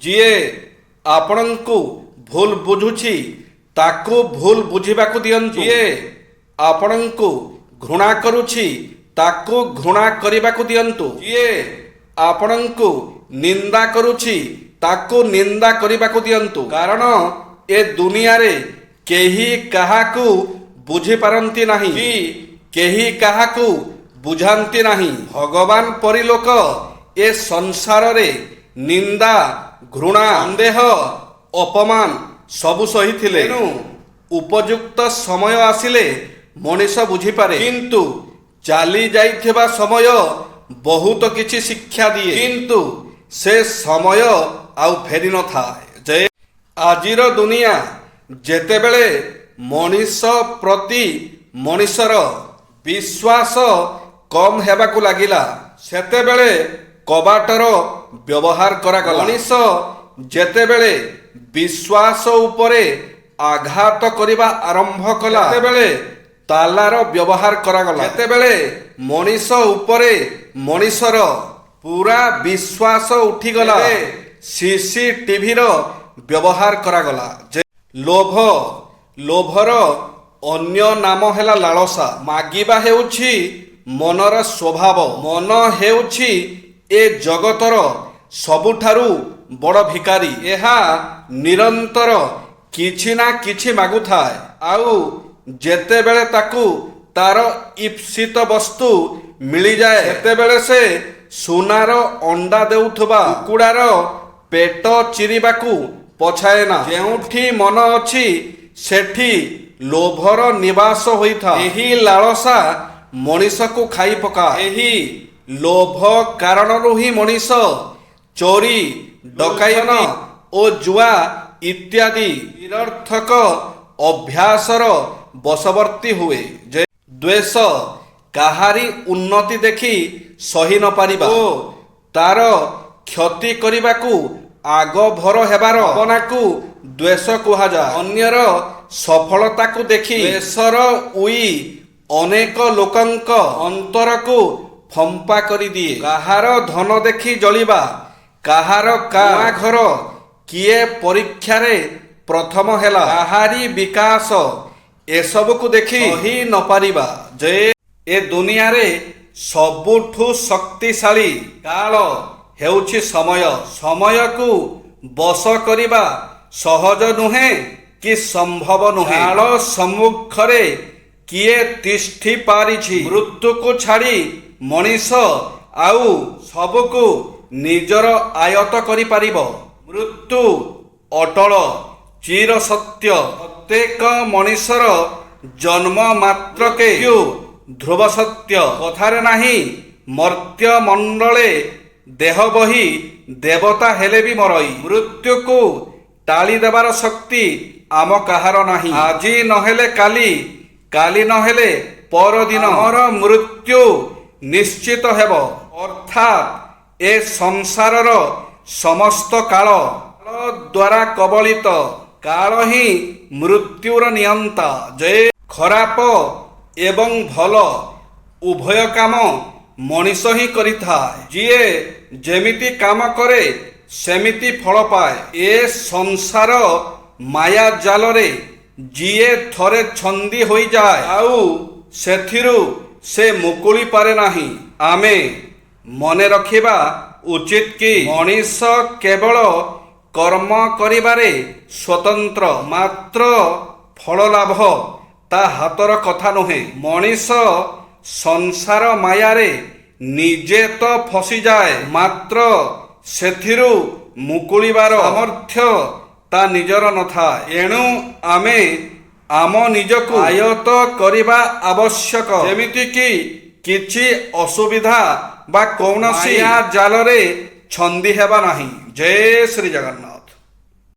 ଯିଏ ଆପଣଙ୍କୁ ଭୁଲ ବୁଝୁଛି ତାକୁ ଭୁଲ ବୁଝିବାକୁ ଦିଅନ୍ତୁ। ଯିଏ ଆପଣଙ୍କୁ ଘୃଣା କରୁଛି ତାକୁ ଘୃଣା କରିବାକୁ ଦିଅନ୍ତୁ। ଯିଏ ଆପଣଙ୍କୁ ନିନ୍ଦା କରୁଛି ତାକୁ ନିନ୍ଦା କରିବାକୁ ଦିଅନ୍ତୁ। କାରଣ ଏ ଦୁନିଆରେ କେହି କାହାକୁ ବୁଝିପାରନ୍ତି ନାହିଁ କି କେହି କାହାକୁ ବୁଝାନ୍ତି ନାହିଁ। ଭଗବାନ ପରି ଲୋକ ଏ ସଂସାରରେ ନିନ୍ଦା, ଘୃଣା, ସନ୍ଦେହ, ଅପମାନ ସବୁ ସହିଥିଲେ। ତେଣୁ ଉପଯୁକ୍ତ ସମୟ ଆସିଲେ ମଣିଷ ବୁଝିପାରେ, କିନ୍ତୁ ଚାଲି ଯାଇଥିବା ସମୟ ବହୁତ କିଛି ଶିକ୍ଷା ଦିଏ। କିନ୍ତୁ ସେ ସମୟ ଆଉ ଫେରି ନଥାଏ। ଯେ ଆଜିର ଦୁନିଆ ଯେତେବେଳେ ମଣିଷ ପ୍ରତି ମଣିଷର ବିଶ୍ୱାସ କମ୍ ହେବାକୁ ଲାଗିଲା, ସେତେବେଳେ କବାଟର ବ୍ୟବହାର କରାଗଲା। ମଣିଷ ଯେତେବେଳେ ବିଶ୍ୱାସ ଉପରେ ଆଘାତ କରିବା ଆରମ୍ଭ କଲା, ସେତେବେଳେ ତାଲାର ବ୍ୟବହାର କରାଗଲା। ଯେତେବେଳେ ମଣିଷ ଉପରେ ମଣିଷର ପୁରା ବିଶ୍ୱାସ ଉଠିଗଲା, CCTVର ବ୍ୟବହାର କରାଗଲା। ଯେ ଲୋଭର ଅନ୍ୟ ନାମ ହେଲା ଲାଳସା। ମାଗିବା ହେଉଛି ମନର ସ୍ୱଭାବ। ମନ ହେଉଛି ଏ ଜଗତର ସବୁଠାରୁ ବଡ଼ ଭିକାରୀ। ଏହା ନିରନ୍ତର କିଛି ନା କିଛି ମାଗୁଥାଏ, ଆଉ ଯେତେବେଳେ ତାକୁ ତାର ଇପ୍ସିତ ବସ୍ତୁ ମିଳିଯାଏ, ସେତେବେଳେ ସେ ସୁନାର ଅଣ୍ଡା ଦେଉଥିବା କୁକୁଡ଼ାର ପେଟ ଚିରିବାକୁ ପଛାଏ ନା। ଯେଉଁଠି ମନ ଅଛି ସେଠି ଲୋଭର ନିବାସ ହୋଇଥାଏ। ଏହି ଲାଳସା ମଣିଷକୁ ଖାଇ ପକାଏ। ଏହି ଲୋଭ କାରଣରୁ ହିଁ ମଣିଷ ଚୋରି, ଡକାୟତି ଓ ଜୁଆ ଇତ୍ୟାଦି ନିରର୍ଥକ ଅଭ୍ୟାସର ବଶବର୍ତ୍ତୀ ହୁଏ। ଯେ ଦ୍ୱେଷ, କାହାରି ଉନ୍ନତି ଦେଖି ସହି ନ ପାରିବା ଓ ତାର କ୍ଷତି କରିବାକୁ ଆଗଭର ହେବାର ଭାବନାକୁ ଦ୍ୱେଷ କୁହାଯାଏ। ଅନ୍ୟର ସଫଳତାକୁ ଦେଖି ଦ୍ୱେଷର ଉଇ ଅନେକ ଲୋକଙ୍କ ଅନ୍ତରକୁ ଫମ୍ପା କରିଦିଏ। କାହାର ଧନ ଦେଖି ଜଳିବା, କାହାର ନୂଆ ଘର, କିଏ ପରୀକ୍ଷାରେ ପ୍ରଥମ ହେଲା, କାହାରି ବିକାଶ, ଏସବୁକୁ ଦେଖି ସହି ନ ପାରିବା। ଯେ ଏ ଦୁନିଆରେ ସବୁଠୁ ଶକ୍ତିଶାଳୀ କାଳ ହେଉଛି ସମୟ। ସମୟକୁ ବଶ କରିବା ସହଜ ନୁହେଁ କି ସମ୍ଭବ ନୁହେଁ। କାଳ ସମ୍ମୁଖରେ କିଏ ତିଷ୍ଠି ପାରିଛି? ମୃତ୍ୟୁକୁ ଛାଡ଼ି ମଣିଷ ଆଉ ସବୁକୁ ନିଜର ଆୟତ୍ତ କରିପାରିବ। ମୃତ୍ୟୁ ଅଟଳ, ଚିର ସତ୍ୟ। ପ୍ରତ୍ୟେକ ମଣିଷର ଜନ୍ମ ମାତ୍ରକେ ଧ୍ରୁବ ସତ୍ୟ। କଥାରେ ନାହିଁ, ମର୍ତ୍ତ୍ୟ ମଣ୍ଡଳେ ଦେହ ବହି ଦେବତା ହେଲେ ବି ମରଇ। ମୃତ୍ୟୁକୁ ଟାଳି ଦେବାର ଶକ୍ତି ଆମ କାହାର ନାହିଁ। ଆଜି ନହେଲେ କାଲି, କାଲି ନହେଲେ ପରଦିନ ଆମର ମୃତ୍ୟୁ ନିଶ୍ଚିତ ହେବ। ଅର୍ଥାତ୍ ଏ ସଂସାରର ସମସ୍ତ କାଳ ଦ୍ୱାରା କବଳିତ। କାଳ ହିଁ ମୃତ୍ୟୁର ନିୟନ୍ତା। ଯେ ଖରାପ ଏବଂ ଭଲ ଉଭୟ କାମ ମଣିଷ ହିଁ କରିଥାଏ। ଯିଏ ଯେମିତି କାମ କରେ ସେମିତି ଫଳ ପାଏ। ଏ ସଂସାର ମାୟା ଜାଲରେ ଯିଏ ଥରେ ଛନ୍ଦି ହୋଇଯାଏ, ଆଉ ସେଥିରୁ ସେ ମୁକୁଳି ପାରେ ନାହିଁ। ଆମେ ମନେ ରଖିବା ଉଚିତ କି ମଣିଷ କେବଳ କର୍ମ କରିବାରେ ସ୍ୱତନ୍ତ୍ର, ମାତ୍ର ଫଳ ଲାଭ ତା ହାତର କଥା ନୁହେଁ। ମଣିଷ ସଂସାର ମାୟାରେ ନିଜେ ତ ଫସିଯାଏ, ମାତ୍ର ସେଥିରୁ ମୁକୁଳିବାର ସାମର୍ଥ୍ୟ ତା ନିଜର ନଥାଏ। ଏଣୁ ଆମେ ଆମ ନିଜକୁ ଆୟତ୍ତ କରିବା ଆବଶ୍ୟକ, ଯେମିତିକି କିଛି ଅସୁବିଧା ବା କୌଣସି ମାୟା ଜାଲରେ ଛନ୍ଦି ହେବା ନାହିଁ। ଜୟ ଶ୍ରୀ ଜଗନ୍ନାଥ।